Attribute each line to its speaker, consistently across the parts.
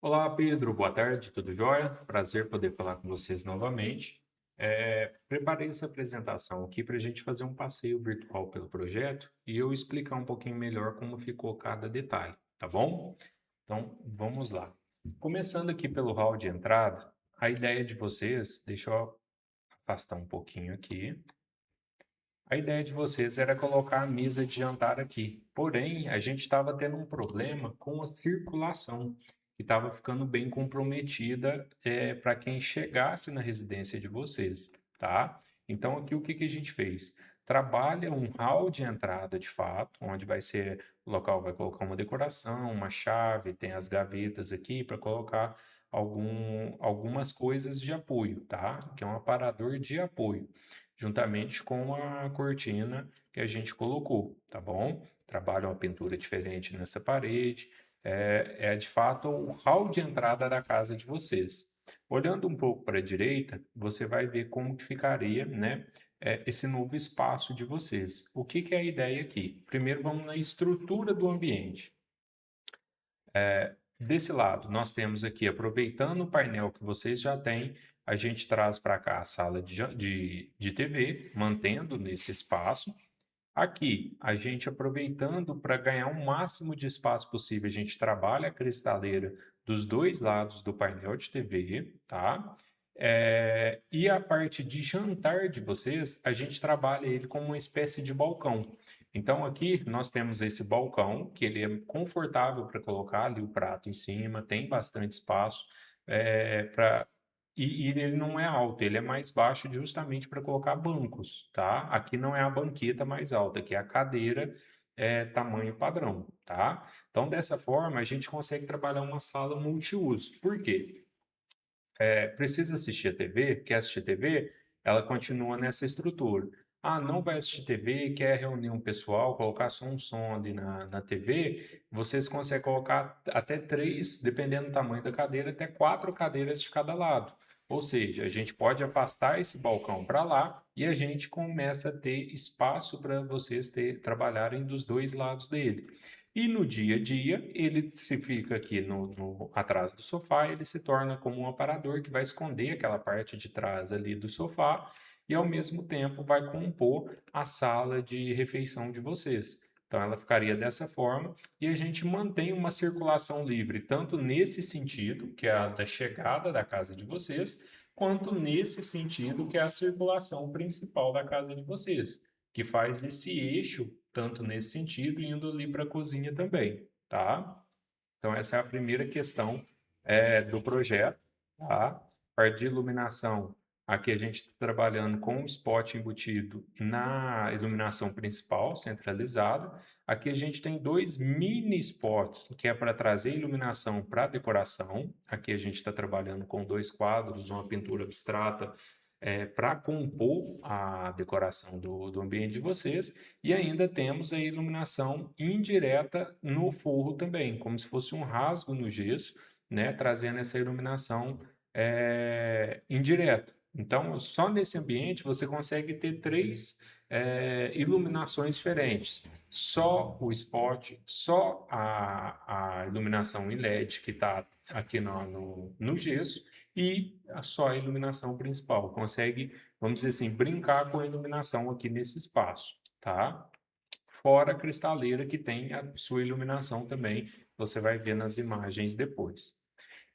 Speaker 1: Olá, Pedro. Boa tarde, tudo jóia? Prazer poder falar com vocês novamente. Preparei essa apresentação aqui para a gente fazer um passeio virtual pelo projeto e eu explicar um pouquinho melhor como ficou cada detalhe, tá bom? Então, vamos lá. Começando aqui pelo hall de entrada, a ideia de vocês, deixa eu afastar um pouquinho aqui. A ideia de vocês era colocar a mesa de jantar aqui. Porém, a gente estava tendo um problema com a circulação, que estava ficando bem comprometida para quem chegasse na residência de vocês, tá? Então, aqui o que que a gente fez? Trabalha um hall de entrada de fato, onde vai ser o local vai colocar uma decoração, uma chave, tem as gavetas aqui para colocar algumas coisas de apoio, tá? Que é um aparador de apoio juntamente com a cortina que a gente colocou, tá bom? Trabalha uma pintura diferente nessa parede, é de fato o hall de entrada da casa de vocês. Olhando um pouco para a direita, você vai ver como que ficaria, né, esse novo espaço de vocês. O que que é a ideia aqui? Primeiro vamos na estrutura do ambiente. Desse lado, nós temos aqui, aproveitando o painel que vocês já têm, a gente traz para cá a sala de TV, mantendo nesse espaço. Aqui, a gente aproveitando para ganhar o máximo de espaço possível, a gente trabalha a cristaleira dos dois lados do painel de TV, tá? E a parte de jantar de vocês, a gente trabalha ele como uma espécie de balcão. Então aqui nós temos esse balcão, que ele é confortável para colocar ali o prato em cima, tem bastante espaço, para e ele não é alto, ele é mais baixo justamente para colocar bancos, tá? Aqui não é a banqueta mais alta, aqui é a cadeira tamanho padrão, tá? Então, dessa forma, a gente consegue trabalhar uma sala multiuso. Por quê? Precisa assistir a TV, quer assistir TV, ela continua nessa estrutura. Ah, não vai assistir TV, quer reunir um pessoal, colocar só um som ali na TV, vocês conseguem colocar até três, dependendo do tamanho da cadeira, até quatro cadeiras de cada lado. Ou seja, a gente pode afastar esse balcão para lá e a gente começa a ter espaço para vocês trabalharem dos dois lados dele. E no dia a dia, ele se fica aqui atrás do sofá, ele se torna como um aparador que vai esconder aquela parte de trás ali do sofá e ao mesmo tempo vai compor a sala de refeição de vocês. Então ela ficaria dessa forma e a gente mantém uma circulação livre, tanto nesse sentido, que é a da chegada da casa de vocês, quanto nesse sentido, que é a circulação principal da casa de vocês, que faz esse eixo tanto nesse sentido, indo ali para a cozinha também, tá? Então, essa é a primeira questão do projeto, tá? Parte de iluminação, aqui a gente está trabalhando com o spot embutido na iluminação principal, centralizada. Aqui a gente tem dois mini spots, que é para trazer iluminação para a decoração. Aqui a gente está trabalhando com dois quadros, uma pintura abstrata, para compor a decoração do ambiente de vocês. E ainda temos a iluminação indireta no forro também, como se fosse um rasgo no gesso, né, trazendo essa iluminação indireta. Então, só nesse ambiente você consegue ter três iluminações diferentes. Só o spot, só a iluminação em LED que está aqui no gesso e só a iluminação principal. Consegue, vamos dizer assim, brincar com a iluminação aqui nesse espaço, tá? Fora a cristaleira que tem a sua iluminação também, você vai ver nas imagens depois.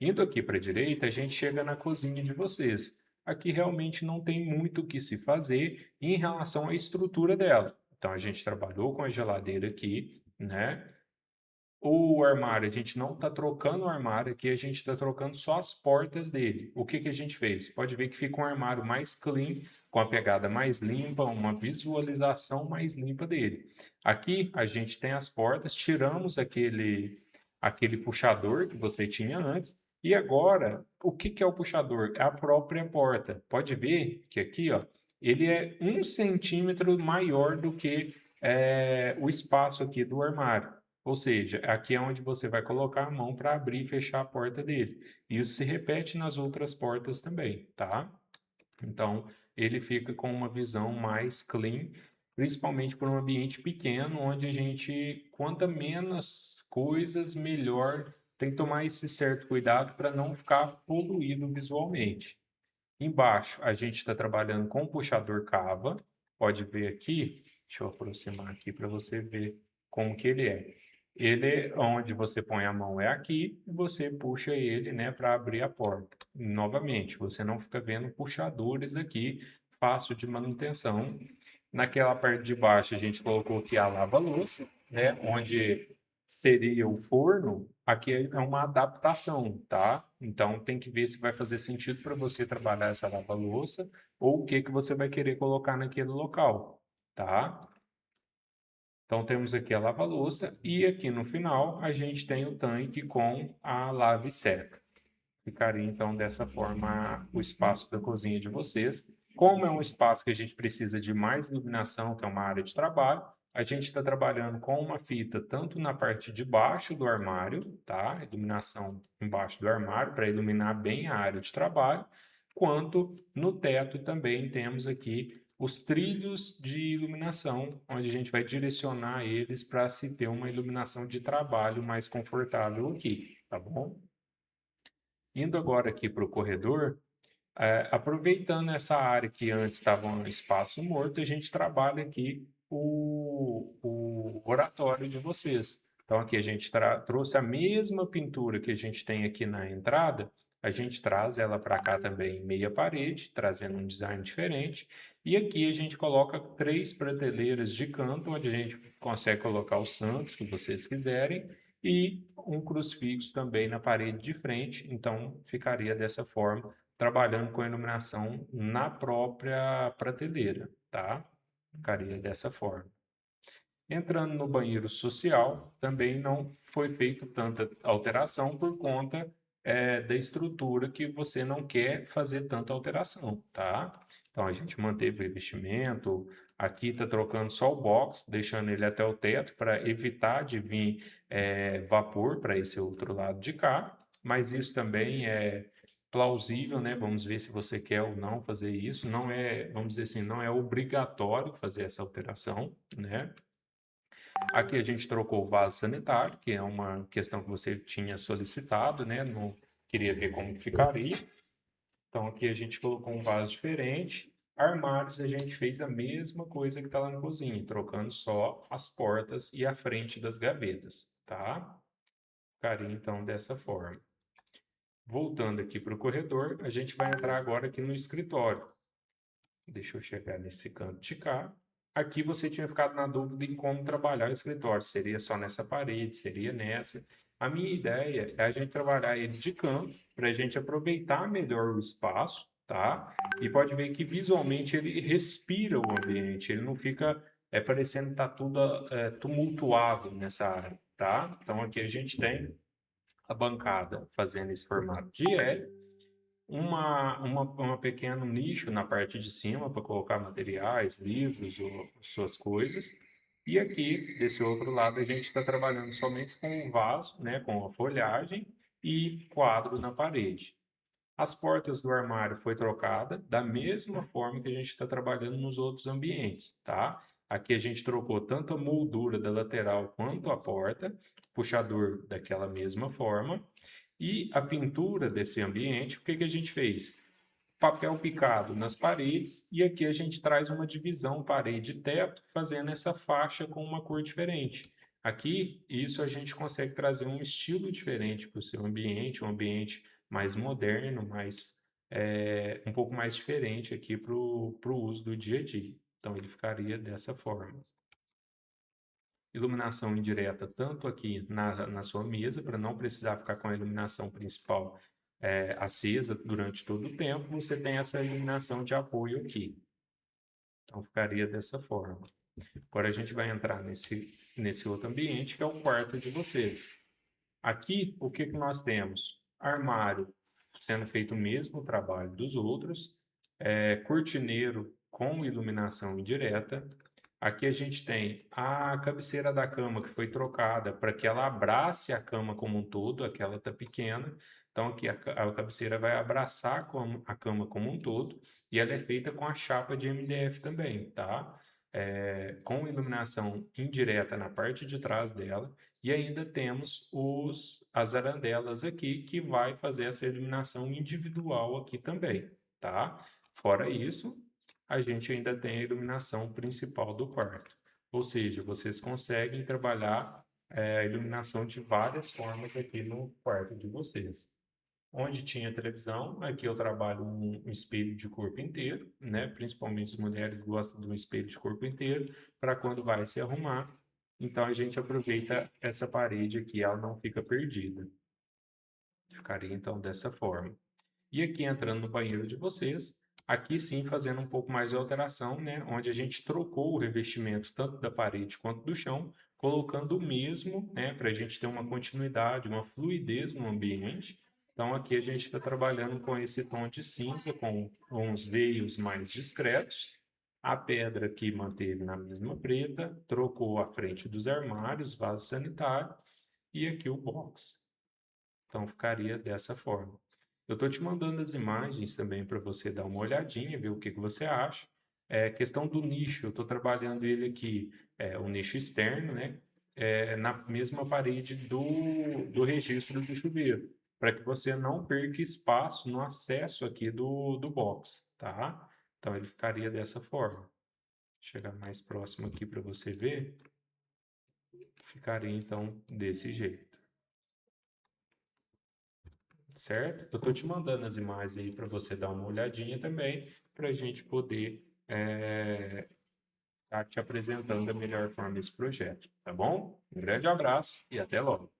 Speaker 1: Indo aqui para a direita, a gente chega na cozinha de vocês. Aqui realmente não tem muito o que se fazer em relação à estrutura dela. Então a gente trabalhou com a geladeira aqui, né? O armário, a gente não está trocando o armário aqui, a gente está trocando só as portas dele. O que que a gente fez? Pode ver que fica um armário mais clean, com a pegada mais limpa, uma visualização mais limpa dele. Aqui a gente tem as portas, tiramos aquele puxador que você tinha antes, e agora, o que que é o puxador? É a própria porta. Pode ver que aqui, ó, ele é 1 centímetro maior do que o espaço aqui do armário. Ou seja, aqui é onde você vai colocar a mão para abrir e fechar a porta dele. Isso se repete nas outras portas também, tá? Então, ele fica com uma visão mais clean, principalmente por um ambiente pequeno, onde a gente, quanto menos coisas, melhor tem que tomar esse certo cuidado para não ficar poluído visualmente. Embaixo, a gente está trabalhando com o puxador cava. Pode ver aqui, deixa eu aproximar aqui para você ver como que ele é. Ele, onde você põe a mão é aqui, e você puxa ele, né, para abrir a porta. Novamente, você não fica vendo puxadores aqui, fácil de manutenção. Naquela parte de baixo, a gente colocou aqui a lava-louça, né, onde seria o forno, aqui é uma adaptação, tá? Então tem que ver se vai fazer sentido para você trabalhar essa lava-louça ou o que que você vai querer colocar naquele local, tá? Então temos aqui a lava-louça e aqui no final a gente tem o tanque com a lave seca. Ficaria então dessa forma o espaço da cozinha de vocês. Como é um espaço que a gente precisa de mais iluminação, que é uma área de trabalho, a gente está trabalhando com uma fita tanto na parte de baixo do armário, tá? Iluminação embaixo do armário para iluminar bem a área de trabalho, quanto no teto também temos aqui os trilhos de iluminação, onde a gente vai direcionar eles para se ter uma iluminação de trabalho mais confortável aqui, tá bom? Indo agora aqui para o corredor, aproveitando essa área que antes estava um espaço morto, a gente trabalha aqui o oratório de vocês. Então, aqui a gente trouxe a mesma pintura que a gente tem aqui na entrada, a gente traz ela para cá também em meia parede, trazendo um design diferente. E aqui a gente coloca 3 prateleiras de canto, onde a gente consegue colocar os santos que vocês quiserem e um crucifixo também na parede de frente. Então, ficaria dessa forma, trabalhando com a iluminação na própria prateleira, tá? Ficaria dessa forma. Entrando no banheiro social, também não foi feito tanta alteração por conta da estrutura que você não quer fazer tanta alteração, tá? Então a gente manteve o revestimento, aqui está trocando só o box, deixando ele até o teto para evitar de vir vapor para esse outro lado de cá, mas isso também é plausível, né? Vamos ver se você quer ou não fazer isso. Não é, vamos dizer assim, não é obrigatório fazer essa alteração, né? Aqui a gente trocou o vaso sanitário, que é uma questão que você tinha solicitado, né? Não queria ver como que ficaria. Então aqui a gente colocou um vaso diferente. Armários a gente fez a mesma coisa que está lá na cozinha, trocando só as portas e a frente das gavetas, tá? Ficaria então dessa forma. Voltando aqui para o corredor, a gente vai entrar agora aqui no escritório. Deixa eu chegar nesse canto de cá. Aqui você tinha ficado na dúvida em como trabalhar o escritório. Seria só nessa parede, seria nessa. A minha ideia é a gente trabalhar ele de canto, para a gente aproveitar melhor o espaço, tá? E pode ver que visualmente ele respira o ambiente, ele não fica parecendo que está tudo tumultuado nessa área, tá? Então aqui a gente tem a bancada fazendo esse formato de L, uma pequeno nicho na parte de cima para colocar materiais, livros ou suas coisas. E aqui, desse outro lado, a gente está trabalhando somente com um vaso, né, com a folhagem e quadro na parede. As portas do armário foi trocada da mesma forma que a gente está trabalhando nos outros ambientes, tá? Aqui a gente trocou tanto a moldura da lateral quanto a porta, puxador daquela mesma forma. E a pintura desse ambiente, o que que a gente fez? Papel picado nas paredes e aqui a gente traz uma divisão parede e teto, fazendo essa faixa com uma cor diferente. Aqui, isso a gente consegue trazer um estilo diferente para o seu ambiente, um ambiente mais moderno, um pouco mais diferente aqui para o uso do dia a dia. Então, ele ficaria dessa forma. Iluminação indireta tanto aqui na sua mesa, para não precisar ficar com a iluminação principal acesa durante todo o tempo, você tem essa iluminação de apoio aqui. Então, ficaria dessa forma. Agora a gente vai entrar nesse outro ambiente, que é o quarto de vocês. Aqui, o que que nós temos? Armário sendo feito o mesmo trabalho dos outros, cortineiro com iluminação indireta. Aqui a gente tem a cabeceira da cama que foi trocada para que ela abrace a cama como um todo, aquela está pequena. Então aqui a cabeceira vai abraçar a cama como um todo e ela é feita com a chapa de MDF também, tá? Com iluminação indireta na parte de trás dela E ainda temos as arandelas aqui, que vai fazer essa iluminação individual aqui também, tá? Fora isso, a gente ainda tem a iluminação principal do quarto. Ou seja, vocês conseguem trabalhar a iluminação de várias formas aqui no quarto de vocês. Onde tinha televisão, aqui eu trabalho um espelho de corpo inteiro, né? Principalmente as mulheres gostam de um espelho de corpo inteiro para quando vai se arrumar. Então a gente aproveita essa parede aqui, ela não fica perdida. Ficaria então dessa forma. E aqui entrando no banheiro de vocês, aqui sim fazendo um pouco mais de alteração, né? Onde a gente trocou o revestimento tanto da parede quanto do chão, colocando o mesmo, né? Para a gente ter uma continuidade, uma fluidez no ambiente. Então aqui a gente está trabalhando com esse tom de cinza, com uns veios mais discretos. A pedra aqui manteve na mesma preta, trocou a frente dos armários, vaso sanitário e aqui o box. Então ficaria dessa forma. Eu estou te mandando as imagens também para você dar uma olhadinha, ver o que você acha. Questão do nicho, eu estou trabalhando ele aqui, o nicho externo, né? Na mesma parede do registro do chuveiro, para que você não perca espaço no acesso aqui do box, tá? Então ele ficaria dessa forma. Vou chegar mais próximo aqui para você ver. Ficaria então desse jeito. Certo? Eu estou te mandando as imagens aí para você dar uma olhadinha também, para a gente poder estar te apresentando da melhor forma esse projeto, tá bom? Um grande abraço e até logo!